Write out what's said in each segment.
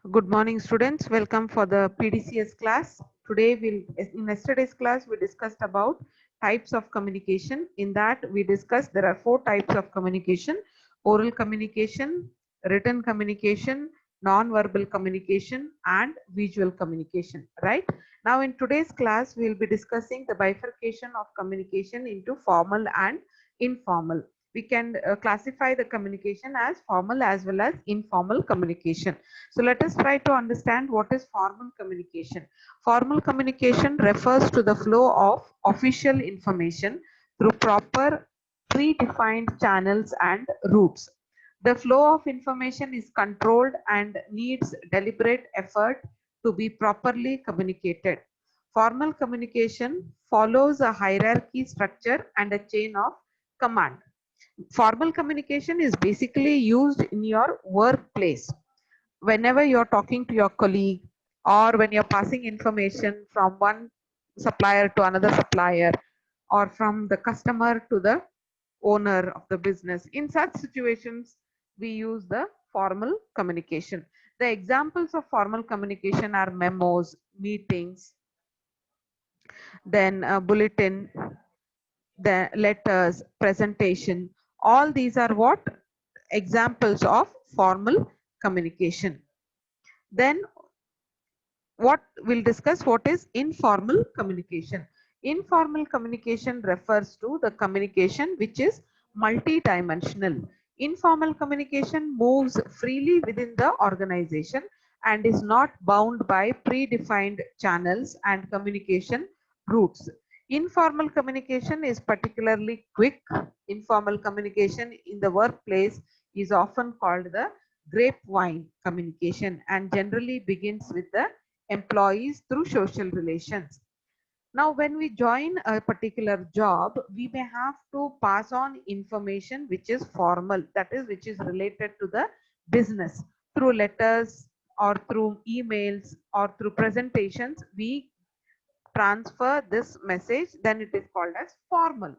Good morning, students. Welcome for the PDCS class. Today, in yesterday's class, we discussed about types of communication. In that, we discussed there are four types of communication: oral communication, written communication, non-verbal communication, and visual communication. Right now, in today's class, we will be discussing the bifurcation of communication into formal and informal. We can classify the communication as formal as well as informal communication. So let us try to understand what is formal communication. Formal communication refers to the flow of official information through proper predefined channels and routes. The flow of information is controlled and needs deliberate effort to be properly communicated. Formal communication follows a hierarchy structure and a chain of command. Formal communication is basically used in your workplace whenever you're talking to your colleague, or when you're passing information from one supplier to another supplier, or from the customer to the owner of the business. In such situations, we use the formal communication. The examples of formal communication are memos, meetings, then bulletin, the letters, presentation. All these are what examples of formal communication. Then what we'll discuss what is informal communication. Informal communication refers to the communication which is multidimensional. Informal communication moves freely within the organization and is not bound by predefined channels and communication routes. Informal communication is particularly quick. Informal communication in the workplace is often called the grapevine communication and generally begins with the employees through social relations. Now, when we join a particular job, we may have to pass on information which is formal, that is, which is related to the business through letters or through emails or through presentations. We transfer this message, then it is called as formal.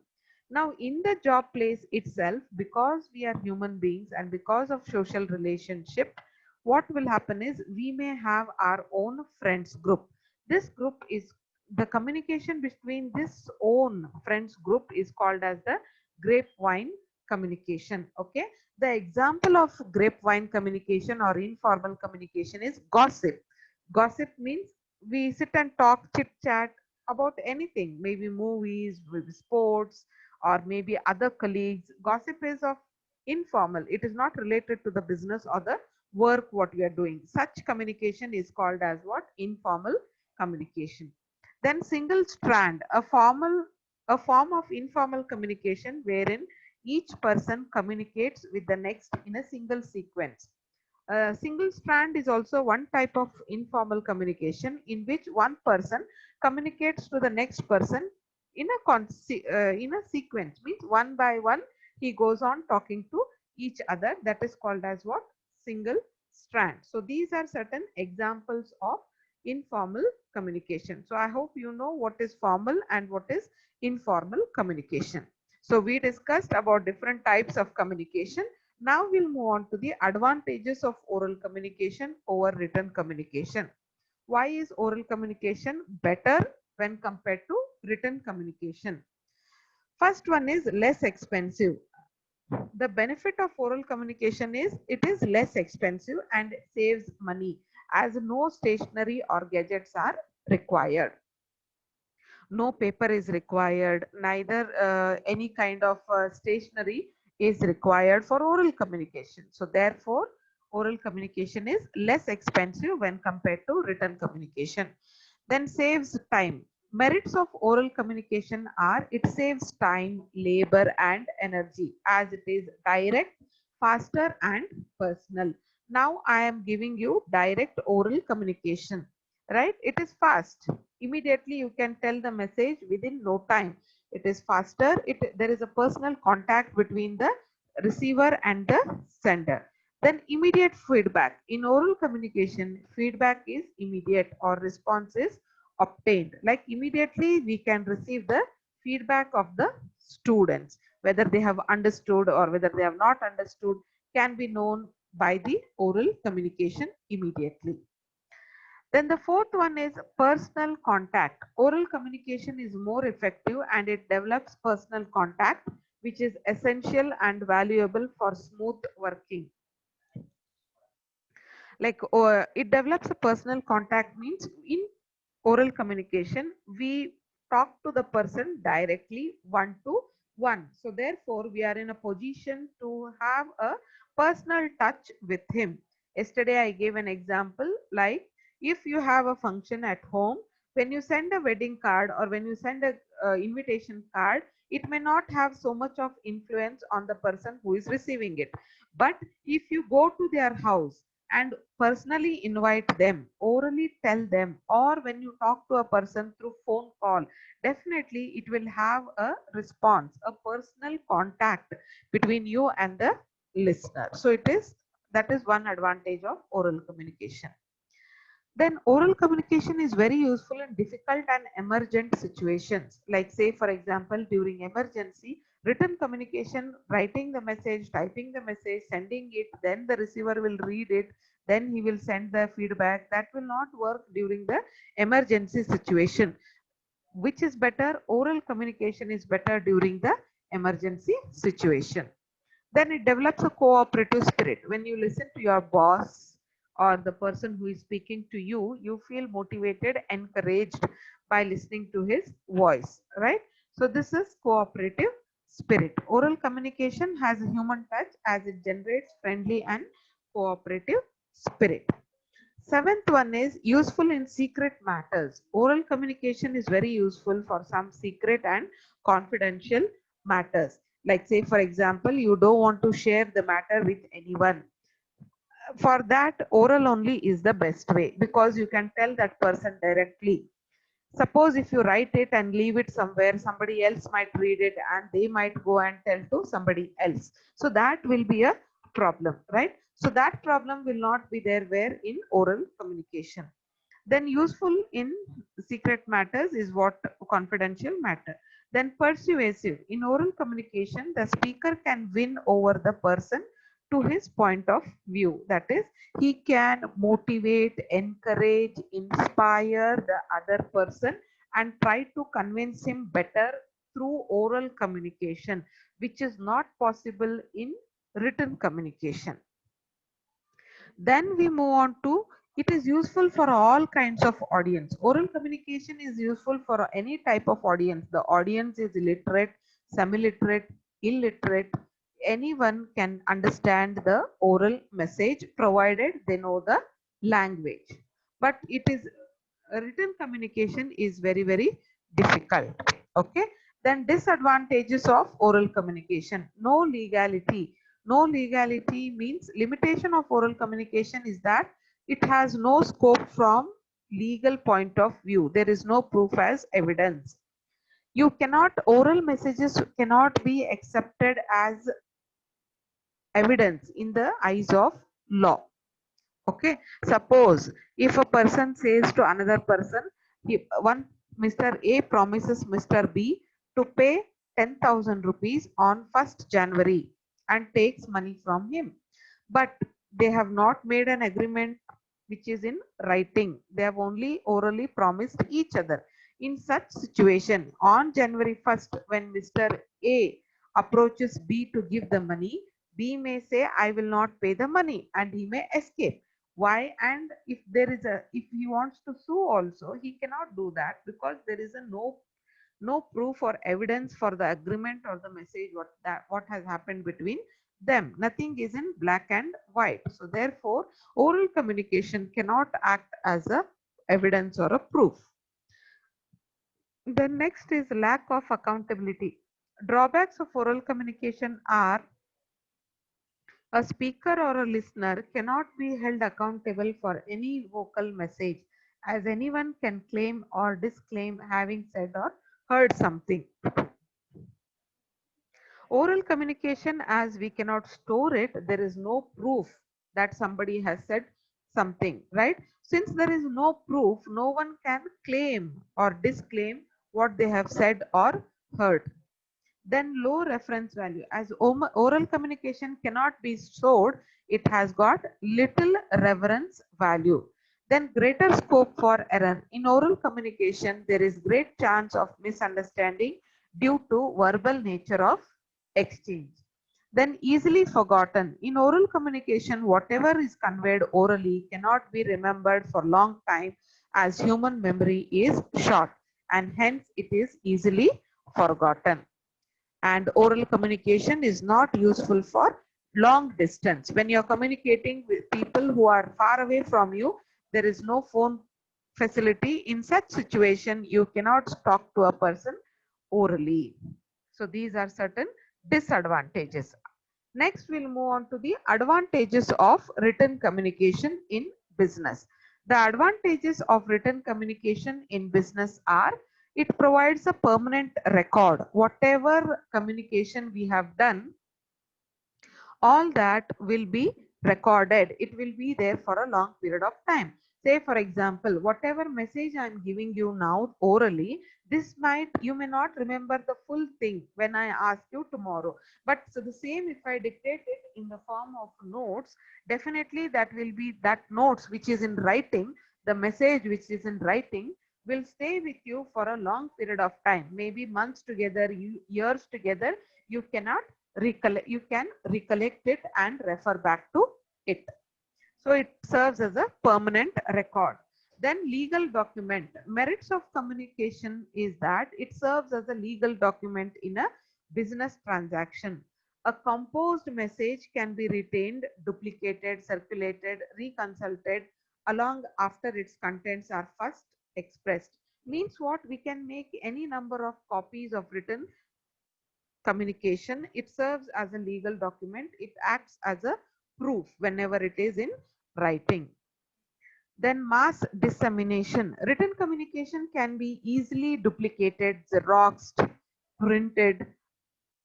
Now, in the job place itself, because we are human beings and because of social relationship, what will happen is we may have our own friends group. This group is the communication between this own friends group is called as the grapevine communication. Okay, the example of grapevine communication or informal communication is gossip. Gossip means we sit and talk, chit chat about anything, maybe movies, maybe sports, or maybe other colleagues. Gossip is of informal, it is not related to the business or the work what we are doing. Such communication is called as what? Informal communication. Then single strand, a form of informal communication wherein each person communicates with the next in a single sequence. A single strand is also one type of informal communication in which one person communicates to the next person in in a sequence, means one by one he goes on talking to each other. That is called as what? Single strand. So these are certain examples of informal communication. So I hope you know what is formal and what is informal communication. So we discussed about different types of communication. Now we'll move on to the advantages of oral communication over written communication. Why is oral communication better when compared to written communication? First one is less expensive. The benefit of oral communication is it is less expensive and saves money as no stationery or gadgets are required. No paper is required, neither any kind of stationery is required for oral communication. So therefore, oral communication is less expensive when compared to written communication. Then saves time. Merits of oral communication are it saves time, labor and energy as it is direct, faster and personal. Now I am giving you direct oral communication, right? It is fast. Immediately you can tell the message within no time. It is faster. There is a personal contact between the receiver and the sender. Then immediate feedback. In oral communication, feedback is immediate or response is obtained. Like immediately we can receive the feedback of the students, whether they have understood or whether they have not understood can be known by the oral communication immediately. Then the fourth one is personal contact. Oral communication is more effective and it develops personal contact, which is essential and valuable for smooth working. Like it develops a personal contact means in oral communication, we talk to the person directly one to one. So therefore, we are in a position to have a personal touch with him. Yesterday, I gave an example like if you have a function at home, when you send a wedding card or when you send a invitation card, it may not have so much of influence on the person who is receiving it. But if you go to their house and personally invite them, orally tell them, or when you talk to a person through phone call, definitely it will have a response, a personal contact between you and the listener. So that is one advantage of oral communication. Then oral communication is very useful in difficult and emergent situations. Like say for example, during emergency, written communication, writing the message, typing the message, sending it, then the receiver will read it, then he will send the feedback. That will not work during the emergency situation. Which is better? Oral communication is better during the emergency situation. Then it develops a cooperative spirit. When you listen to your boss or the person who is speaking to you, you feel motivated, encouraged by listening to his voice, right? So this is cooperative spirit. Oral communication has a human touch as it generates friendly and cooperative spirit. Seventh one is useful in secret matters. Oral communication is very useful for some secret and confidential matters. Like say for example, you don't want to share the matter with anyone. For that, oral only is the best way because you can tell that person directly. Suppose if you write it and leave it somewhere, somebody else might read it and they might go and tell to somebody else. So that will be a problem, right? So that problem will not be there where in oral communication. Then useful in secret matters is what? Confidential matter. Then persuasive. In oral communication, the speaker can win over the person to his point of view. That is, he can motivate, encourage, inspire the other person and try to convince him better through oral communication, which is not possible in written communication. Then we move on to, it is useful for all kinds of audience. Oral communication is useful for any type of audience. The audience is literate, semi-literate, illiterate. Anyone can understand the oral message provided they know the language. But it is written communication is very, very difficult. Okay. Then disadvantages of oral communication. No legality. No legality means limitation of oral communication is that it has no scope from legal point of view. There is no proof as evidence. You cannot, oral messages cannot be accepted as evidence in the eyes of law. Okay, suppose if a person says to another person, Mr. A promises Mr. B to pay 10,000 rupees on 1st January and takes money from him, but they have not made an agreement which is in writing. They have only orally promised each other. In such situation, on January 1st, when Mr. A approaches B to give the money, B may say, I will not pay the money, and he may escape. Why? And if he wants to sue also, he cannot do that because there is a no proof or evidence for the agreement or the message what has happened between them. Nothing is in black and white. So therefore, oral communication cannot act as a evidence or a proof. The next is lack of accountability. Drawbacks of oral communication are a speaker or a listener cannot be held accountable for any vocal message, as anyone can claim or disclaim having said or heard something. Oral communication, as we cannot store it, there is no proof that somebody has said something, right? Since there is no proof, no one can claim or disclaim what they have said or heard. Then low reference value. As oral communication cannot be stored, it has got little reference value. Then greater scope for error. In oral communication, there is great chance of misunderstanding due to verbal nature of exchange. Then easily forgotten. In oral communication, whatever is conveyed orally cannot be remembered for long time, as human memory is short, and hence it is easily forgotten. And oral communication is not useful for long distance. When you're communicating with people who are far away from you, there is no phone facility. In such situation, you cannot talk to a person orally. So these are certain disadvantages. Next, we'll move on to the advantages of written communication in business. The advantages of written communication in business are: it provides a permanent record. Whatever communication we have done, all that will be recorded. It will be there for a long period of time. Say for example, whatever message I am giving you now orally, this might, you may not remember the full thing when I ask you tomorrow. But so the same, if I dictate it in the form of notes, definitely that will be, that notes which is in writing, the message which is in writing will stay with you for a long period of time, maybe months together, years together. You cannot recollect, you can recollect it and refer back to it. So it serves as a permanent record. Then legal document. Merits of communication is that it serves as a legal document in a business transaction. A composed message can be retained, duplicated, circulated, reconsulted along after its contents are first expressed. Means what? We can make any number of copies of written communication. It serves as a legal document. It acts as a proof whenever it is in writing. Then mass dissemination. Written communication can be easily duplicated, xeroxed, printed,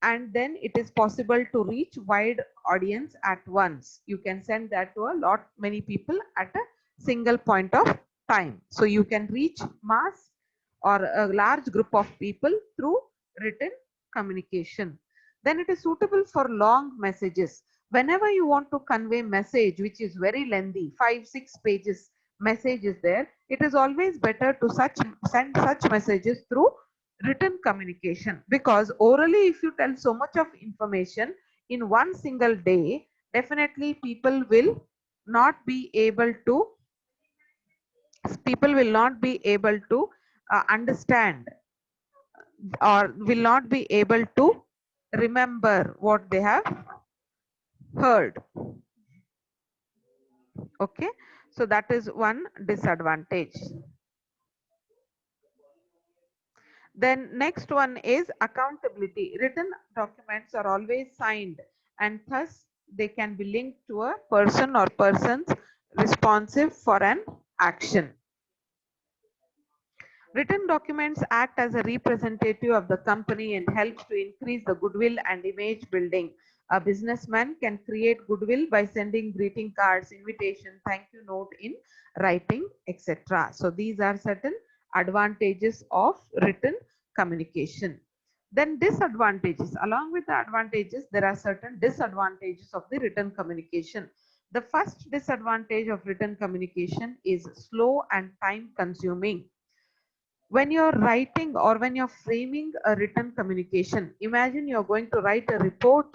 and then it is possible to reach wide audience at once. You can send that to a lot many people at a single point of time. So you can reach mass or a large group of people through written communication. Then it is suitable for long messages. Whenever you want to convey message which is very lengthy, 5-6 pages message is there, it is always better to send such messages through written communication, because orally if you tell so much of information in one single day, definitely people will not be able to understand, or will not be able to remember what they have heard. Okay, so that is one disadvantage. Then next one is accountability. Written documents are always signed, and thus they can be linked to a person or persons responsive for an action. Written documents act as a representative of the company and helps to increase the goodwill and image building. A businessman can create goodwill by sending greeting cards, invitation, thank you note in writing, etc. So these are certain advantages of written communication. Then disadvantages. Along with the advantages, there are certain disadvantages of the written communication. The first disadvantage of written communication is slow and time consuming. When you're writing or when you're framing a written communication, imagine you're going to write a report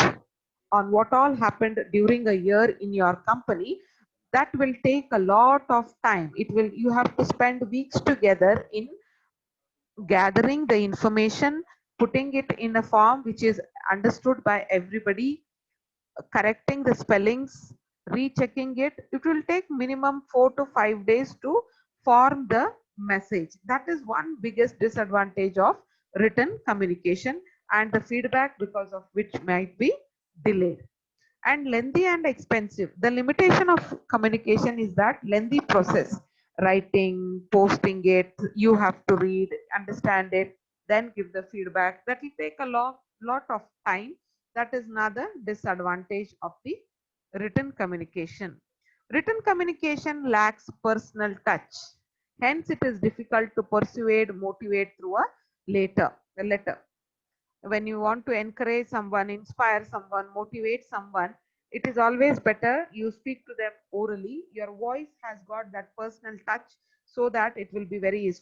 on what all happened during a year in your company. That will take a lot of time. You have to spend weeks together in gathering the information, putting it in a form which is understood by everybody, correcting the spellings, rechecking it. It will take minimum 4 to 5 days to form the message. That is one biggest disadvantage of written communication, and the feedback because of which might be delayed. And lengthy and expensive. The limitation of communication is that lengthy process. Writing, posting it, you have to read, understand it, then give the feedback. That will take a lot of time. That is another disadvantage of the written communication. Written communication lacks personal touch. Hence, it is difficult to persuade, motivate through a letter. when you want to encourage someone, inspire someone, motivate someone, it is always better you speak to them orally. Your voice has got that personal touch, so that it will be very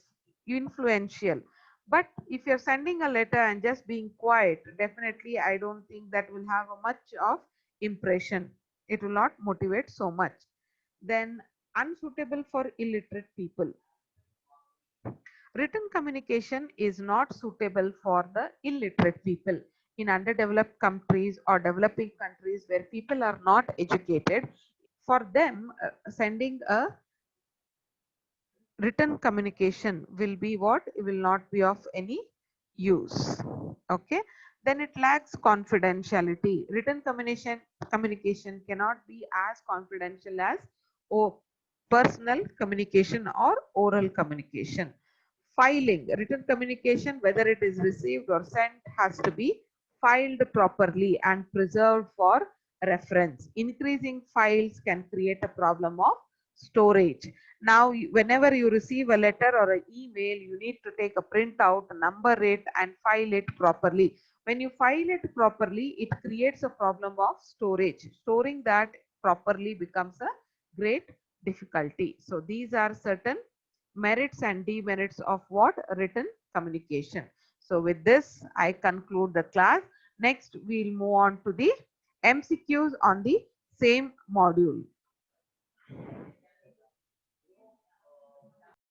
influential. But if you're sending a letter and just being quiet, definitely I don't think that will have a much of impression. It will not motivate so much. Then unsuitable for illiterate people. Written communication is not suitable for the illiterate people. In underdeveloped countries or developing countries where people are not educated, for them, sending a written communication will be what? It will not be of any use. Okay. Then it lacks confidentiality. Written communication cannot be as confidential as personal communication or oral communication. Filing, written communication, whether it is received or sent, has to be filed properly and preserved for reference. Increasing files can create a problem of storage. Now, whenever you receive a letter or an email, you need to take a printout, number it, and file it properly. When you file it properly, it creates a problem of storage. Storing that properly becomes a great difficulty. So these are certain merits and demerits of what? Written communication. So with this, I conclude the class. Next, we'll move on to the MCQs on the same module.